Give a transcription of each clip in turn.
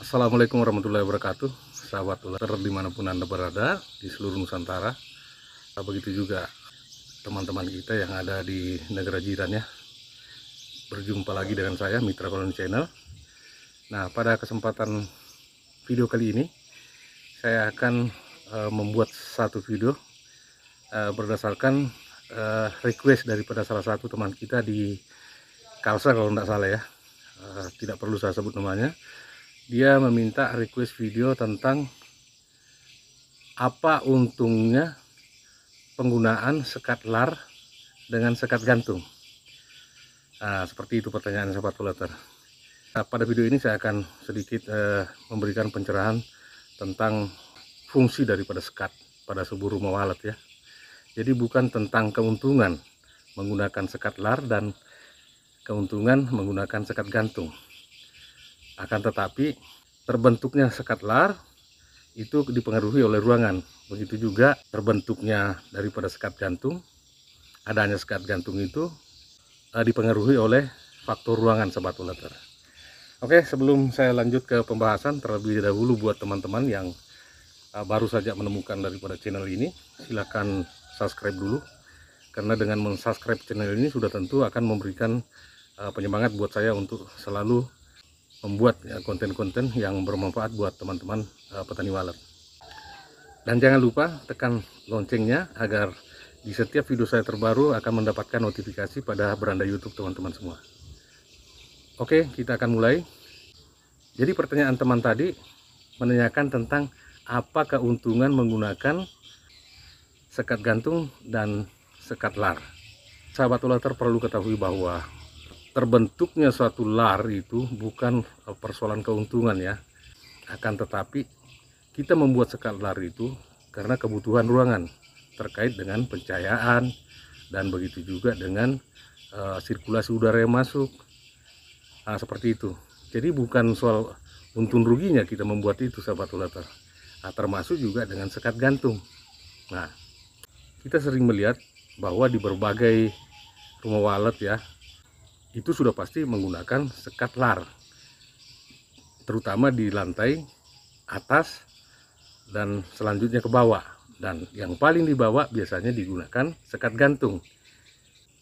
Assalamualaikum warahmatullahi wabarakatuh, sahabat ular dimanapun Anda berada di seluruh Nusantara. Begitu juga teman-teman kita yang ada di negara jiran ya. Berjumpa lagi dengan saya Mitra Koloni Channel. Nah, pada kesempatan video kali ini saya akan membuat satu video berdasarkan request daripada salah satu teman kita di Kalsel kalau tidak salah ya. Tidak perlu saya sebut namanya. Dia meminta request video tentang apa untungnya penggunaan sekat lar dengan sekat gantung. Nah, seperti itu pertanyaan sahabat peleter. Nah, pada video ini saya akan sedikit memberikan pencerahan tentang fungsi daripada sekat pada sebuah rumah walet ya. Jadi bukan tentang keuntungan menggunakan sekat lar dan keuntungan menggunakan sekat gantung. Akan tetapi terbentuknya sekat lar itu dipengaruhi oleh ruangan. Begitu juga terbentuknya daripada sekat gantung. Adanya sekat gantung itu dipengaruhi oleh faktor ruangan sahabat uleter. Oke, sebelum saya lanjut ke pembahasan, terlebih dahulu buat teman-teman yang baru saja menemukan daripada channel ini, silakan subscribe dulu. Karena dengan mensubscribe channel ini sudah tentu akan memberikan penyemangat buat saya untuk selalu membuat konten-konten yang bermanfaat buat teman-teman petani walet. Dan jangan lupa tekan loncengnya agar di setiap video saya terbaru akan mendapatkan notifikasi pada beranda YouTube teman-teman semua. Oke, kita akan mulai. Jadi pertanyaan teman tadi menanyakan tentang apa keuntungan menggunakan sekat gantung dan sekat lar. Sahabat ulater perlu ketahui bahwa terbentuknya suatu lar itu bukan persoalan keuntungan ya. Akan tetapi kita membuat sekat lar itu karena kebutuhan ruangan terkait dengan pencahayaan dan begitu juga dengan sirkulasi udara yang masuk. Nah, seperti itu. Jadi bukan soal untung ruginya kita membuat itu sahabat ulater. Nah, termasuk juga dengan sekat gantung. Nah, kita sering melihat bahwa di berbagai rumah walet ya, itu sudah pasti menggunakan sekat lar, terutama di lantai atas dan selanjutnya ke bawah, dan yang paling di bawah biasanya digunakan sekat gantung.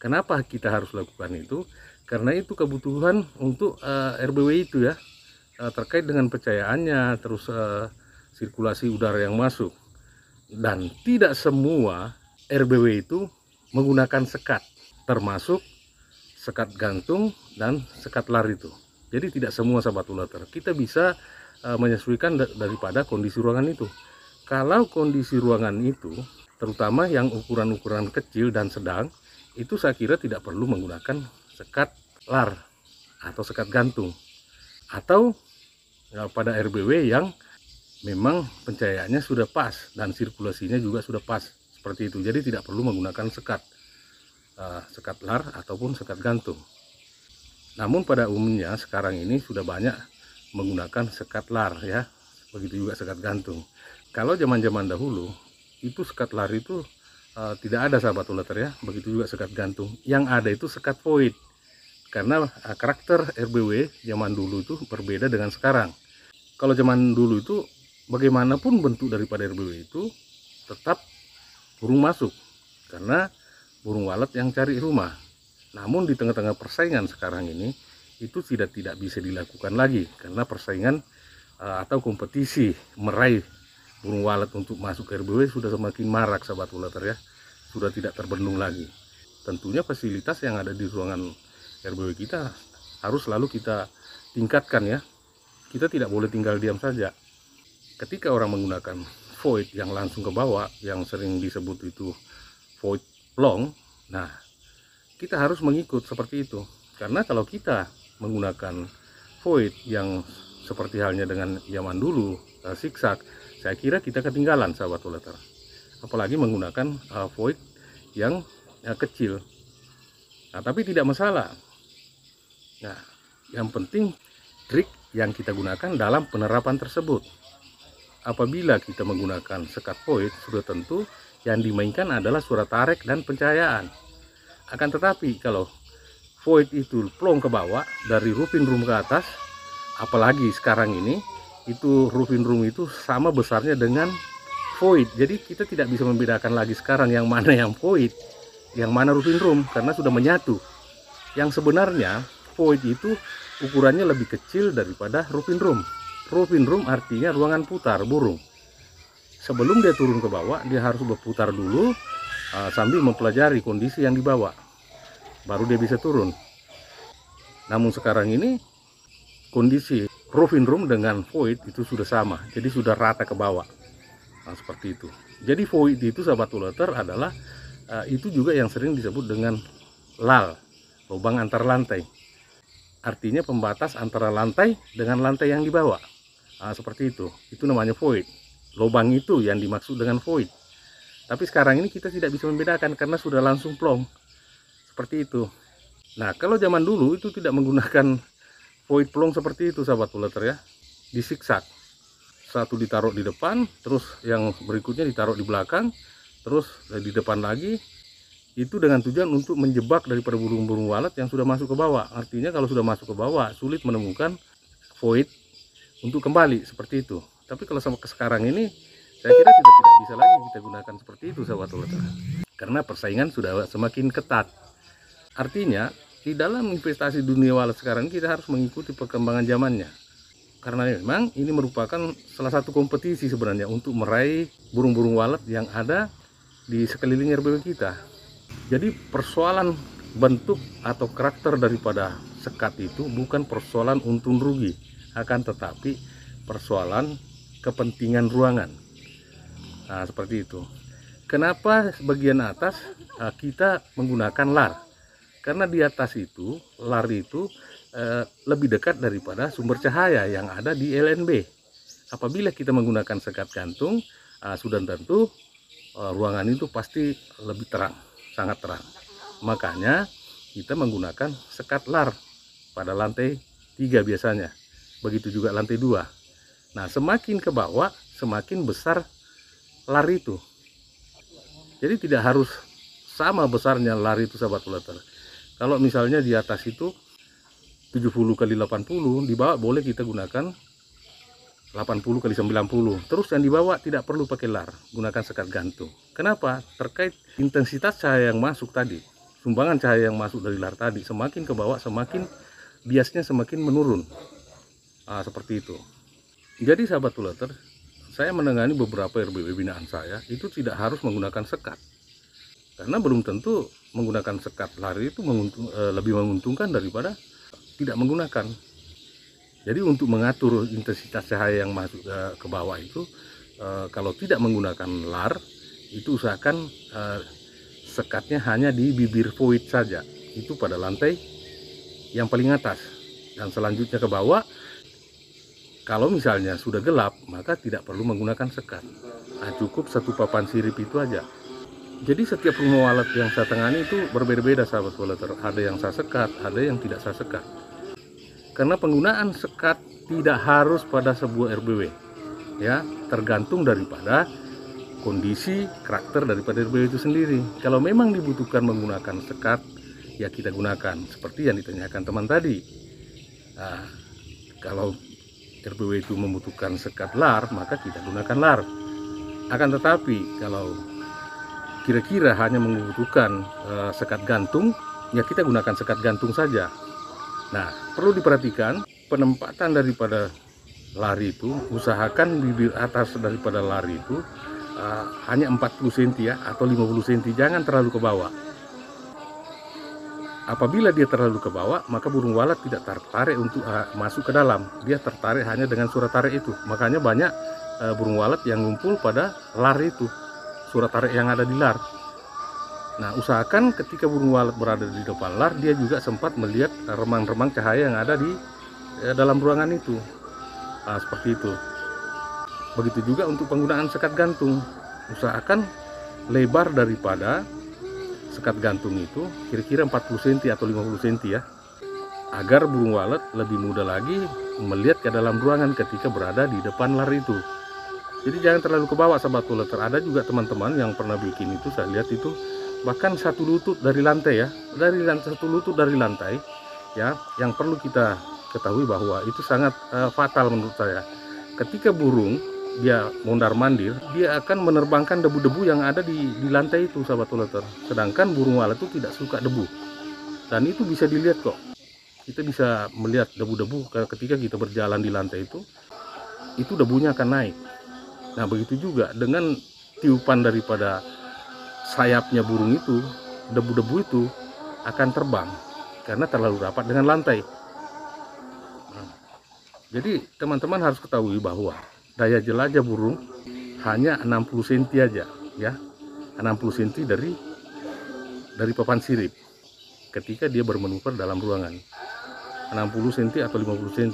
Kenapa kita harus lakukan itu? Karena itu kebutuhan untuk RBW itu ya, terkait dengan pencahayaannya, terus sirkulasi udara yang masuk. Dan tidak semua RBW itu menggunakan sekat, termasuk sekat gantung dan sekat lar itu. Jadi tidak semua sahabat ulater. Kita bisa menyesuaikan daripada kondisi ruangan itu. Kalau kondisi ruangan itu, terutama yang ukuran-ukuran kecil dan sedang, itu saya kira tidak perlu menggunakan sekat lar atau sekat gantung. Atau pada RBW yang memang pencahayaannya sudah pas dan sirkulasinya juga sudah pas. Seperti itu. Jadi tidak perlu menggunakan sekat lar ataupun sekat gantung. Namun pada umumnya sekarang ini sudah banyak menggunakan sekat lar ya, begitu juga sekat gantung. Kalau zaman-zaman dahulu itu sekat lar itu tidak ada sahabat uleter ya, begitu juga sekat gantung. Yang ada itu sekat void, karena karakter RBW zaman dulu itu berbeda dengan sekarang. Kalau zaman dulu itu bagaimanapun bentuk daripada RBW itu tetap burung masuk, karena burung walet yang cari rumah. Namun di tengah-tengah persaingan sekarang ini itu tidak bisa dilakukan lagi, karena persaingan atau kompetisi meraih burung walet untuk masuk ke RBW sudah semakin marak sahabat uleter ya, sudah tidak terbendung lagi. Tentunya fasilitas yang ada di ruangan RBW kita harus selalu kita tingkatkan ya. Kita tidak boleh tinggal diam saja. Ketika orang menggunakan void yang langsung ke bawah, yang sering disebut itu void long, nah kita harus mengikut seperti itu. Karena kalau kita menggunakan void yang seperti halnya dengan zaman dulu, zigzag, saya kira kita ketinggalan sahabat uleter. Apalagi menggunakan void yang kecil. Nah, tapi tidak masalah. Nah, yang penting trik yang kita gunakan dalam penerapan tersebut. Apabila kita menggunakan sekat void, sudah tentu yang dimainkan adalah suara tarik dan pencahayaan. Akan tetapi kalau void itu plong ke bawah dari roofing room ke atas, apalagi sekarang ini itu roofing room itu sama besarnya dengan void. Jadi kita tidak bisa membedakan lagi sekarang yang mana yang void, yang mana roofing room, karena sudah menyatu. Yang sebenarnya void itu ukurannya lebih kecil daripada roofing room. Roofing room artinya ruangan putar burung. Sebelum dia turun ke bawah, dia harus berputar dulu sambil mempelajari kondisi yang dibawa, baru dia bisa turun. Namun sekarang ini kondisi roofing room dengan void itu sudah sama, jadi sudah rata ke bawah. Nah, seperti itu. Jadi void itu sahabat uleter adalah itu juga yang sering disebut dengan lal, lubang antar lantai. Artinya pembatas antara lantai dengan lantai yang dibawa. Nah, seperti itu namanya void. Lubang itu yang dimaksud dengan void. Tapi sekarang ini kita tidak bisa membedakan karena sudah langsung plong. Seperti itu. Nah, kalau zaman dulu itu tidak menggunakan void plong seperti itu sahabat uleter ya, disiksak. Satu ditaruh di depan, terus yang berikutnya ditaruh di belakang, terus di depan lagi. Itu dengan tujuan untuk menjebak daripada burung-burung walet yang sudah masuk ke bawah. Artinya kalau sudah masuk ke bawah sulit menemukan void untuk kembali seperti itu. Tapi kalau sampai sekarang ini saya kira tidak bisa lagi kita gunakan seperti itu sahabat uleter, karena persaingan sudah semakin ketat. Artinya di dalam investasi dunia walet sekarang kita harus mengikuti perkembangan zamannya, karena memang ini merupakan salah satu kompetisi sebenarnya untuk meraih burung-burung walet yang ada di sekeliling RBW kita. Jadi persoalan bentuk atau karakter daripada sekat itu bukan persoalan untung rugi, akan tetapi persoalan kepentingan ruangan. Nah, seperti itu. Kenapa bagian atas kita menggunakan lar? Karena di atas itu, lar itu lebih dekat daripada sumber cahaya yang ada di LNB. Apabila kita menggunakan sekat gantung, sudah tentu ruangan itu pasti lebih terang, sangat terang. Makanya kita menggunakan sekat lar pada lantai 3 biasanya. Begitu juga lantai 2. Nah, semakin ke bawah, semakin besar lar itu. Jadi tidak harus sama besarnya lar itu sahabat uleter. Kalau misalnya di atas itu 70 kali 80, di bawah boleh kita gunakan 80 kali 90. Terus yang di bawah tidak perlu pakai lar, gunakan sekat gantung. Kenapa? Terkait intensitas cahaya yang masuk tadi, sumbangan cahaya yang masuk dari lar tadi, semakin ke bawah semakin biasnya semakin menurun. Seperti itu. Jadi sahabat uleter, saya menangani beberapa RBW binaan saya itu tidak harus menggunakan sekat, karena belum tentu menggunakan sekat lar itu lebih menguntungkan daripada tidak menggunakan. Jadi untuk mengatur intensitas cahaya yang masuk ke bawah itu, kalau tidak menggunakan lar, itu usahakan sekatnya hanya di bibir void saja, itu pada lantai yang paling atas. Dan selanjutnya ke bawah, kalau misalnya sudah gelap, maka tidak perlu menggunakan sekat. Cukup satu papan sirip itu aja. Jadi setiap rumah walet yang saya tangani itu berbeda-beda sahabat waleter. Ada yang saya sekat, ada yang tidak saya sekat. Karena penggunaan sekat tidak harus pada sebuah RBW, ya, tergantung daripada kondisi karakter daripada RBW itu sendiri. Kalau memang dibutuhkan menggunakan sekat, ya kita gunakan seperti yang ditanyakan teman tadi. Kalau RBW itu membutuhkan sekat lar, maka kita gunakan lar. Akan tetapi kalau kira-kira hanya membutuhkan sekat gantung, ya kita gunakan sekat gantung saja. Nah, perlu diperhatikan penempatan daripada lar itu, usahakan bibir atas daripada lar itu hanya 40 cm ya, atau 50 cm, jangan terlalu ke bawah. Apabila dia terlalu ke bawah, maka burung walet tidak tertarik untuk masuk ke dalam. Dia tertarik hanya dengan surat tarik itu. Makanya banyak burung walet yang ngumpul pada lar itu, surat tarik yang ada di lar. Nah, usahakan ketika burung walet berada di depan lar, dia juga sempat melihat remang-remang cahaya yang ada di dalam ruangan itu. Seperti itu. Begitu juga untuk penggunaan sekat gantung. Usahakan lebar daripada sekat gantung itu kira-kira 40 cm atau 50 cm ya, agar burung walet lebih mudah lagi melihat ke dalam ruangan ketika berada di depan lar itu. Jadi jangan terlalu ke bawah sahabat waleter. Ada juga teman-teman yang pernah bikin itu, saya lihat itu bahkan satu lutut dari lantai ya, satu lutut dari lantai ya. Yang perlu kita ketahui bahwa itu sangat fatal menurut saya, ketika burung dia mondar-mandir, dia akan menerbangkan debu-debu yang ada di lantai itu, sahabat uleter. Sedangkan burung walet itu tidak suka debu, dan itu bisa dilihat kok. Kita bisa melihat debu-debu ketika kita berjalan di lantai itu debunya akan naik. Nah, begitu juga dengan tiupan daripada sayapnya burung itu, debu-debu itu akan terbang karena terlalu rapat dengan lantai. Nah, jadi teman-teman harus ketahui bahwa daya jelajah burung hanya 60 cm aja ya. 60 cm dari papan sirip ketika dia bermanuver dalam ruangan. 60 cm atau 50 cm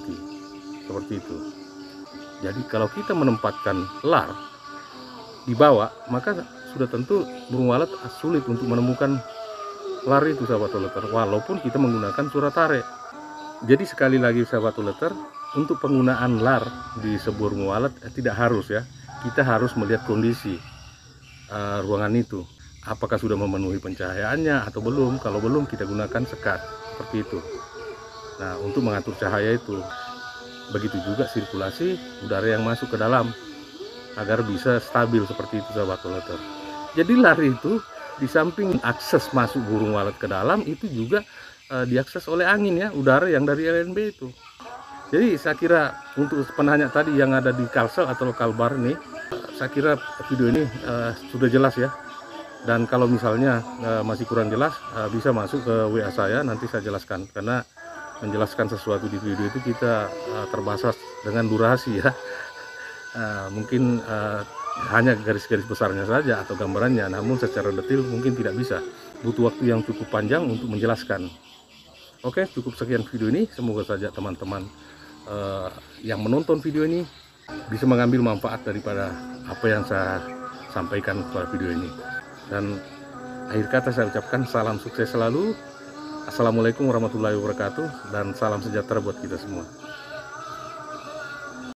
seperti itu. Jadi kalau kita menempatkan lar di bawah, maka sudah tentu burung walet sulit untuk menemukan lar itu, sahabat uleter, walaupun kita menggunakan surat tarik. Jadi sekali lagi, sahabat uleter, untuk penggunaan lar di sebuah burung walet tidak harus ya. Kita harus melihat kondisi ruangan itu, apakah sudah memenuhi pencahayaannya atau belum. Kalau belum, kita gunakan sekat seperti itu. Nah, untuk mengatur cahaya itu, begitu juga sirkulasi udara yang masuk ke dalam agar bisa stabil seperti itu, sahabat uleter. Jadi lar itu di samping akses masuk burung walet ke dalam, itu juga diakses oleh angin ya, udara yang dari LNB itu. Jadi saya kira untuk penanya tadi yang ada di Kalsel atau Kalbar nih, saya kira video ini sudah jelas ya. Dan kalau misalnya masih kurang jelas, bisa masuk ke WA saya, nanti saya jelaskan. Karena menjelaskan sesuatu di video itu kita terbatas dengan durasi ya. Mungkin hanya garis-garis besarnya saja atau gambarannya, namun secara detail mungkin tidak bisa. Butuh waktu yang cukup panjang untuk menjelaskan. Oke, cukup sekian video ini. Semoga saja teman-teman yang menonton video ini bisa mengambil manfaat daripada apa yang saya sampaikan pada video ini. Dan akhir kata saya ucapkan salam sukses selalu. Assalamualaikum warahmatullahi wabarakatuh, dan salam sejahtera buat kita semua.